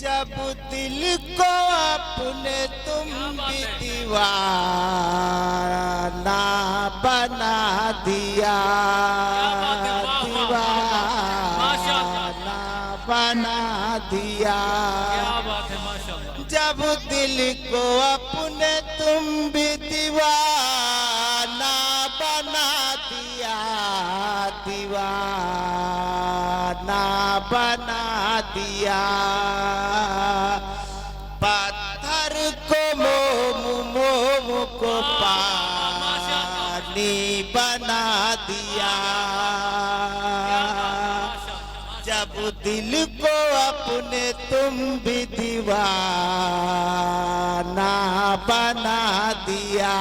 जब दिल को अपने तुम भी दीवाना बना दिया, दीवाना बना दिया। जब दिल को अपने तुम भी दीवाना बना दिया, दीवाना बना दिया। पत्थर को मोम, मोम को पानी बना दिया। जब दिल को अपने तुम भी दीवाना बना दिया।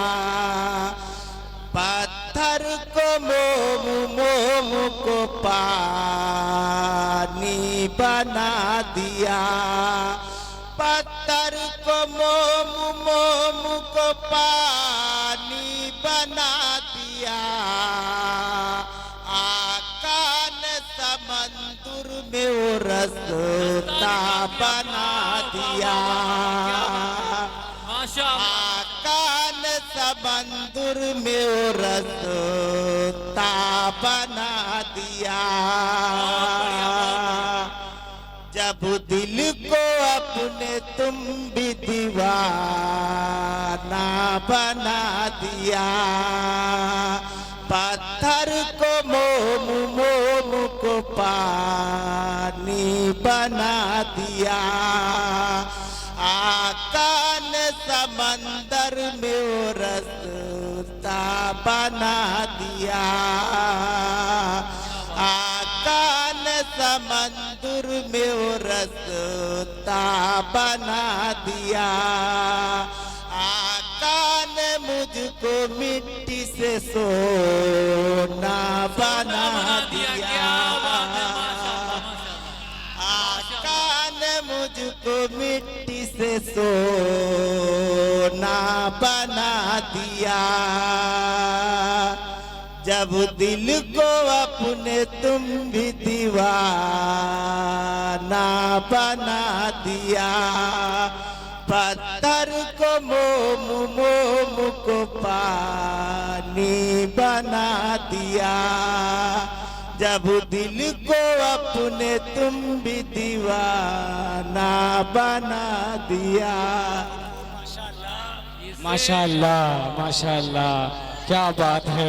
पत्थर को मोम, मोम को पानी बना दिया। पत्थर को मोम, मोम को पानी बना दिया। आका ने समंदर में वो रास्ता बना दिया। आका ने समंदर में वो रास्ता बना दिया। जब दिल को अपने तुम भी दीवाना बना दिया। पत्थर को मोम, मोम को पानी बना दिया। आका ने समंदर में वो रास्ता बना दिया। आका ने समंदर में वो रास्ता बना दिया। आका ने मुझको मिट्टी से सोना बना दिया। आका ने मुझको मिट्टी से सोना बना दिया। जब दिल को अपने तुम भी दीवाना बना दिया। पत्थर को मोम, मोम को पानी बना दिया। जब दिल को अपने तुम भी दीवाना बना दिया। माशाअल्लाह, माशाअल्लाह, क्या बात है।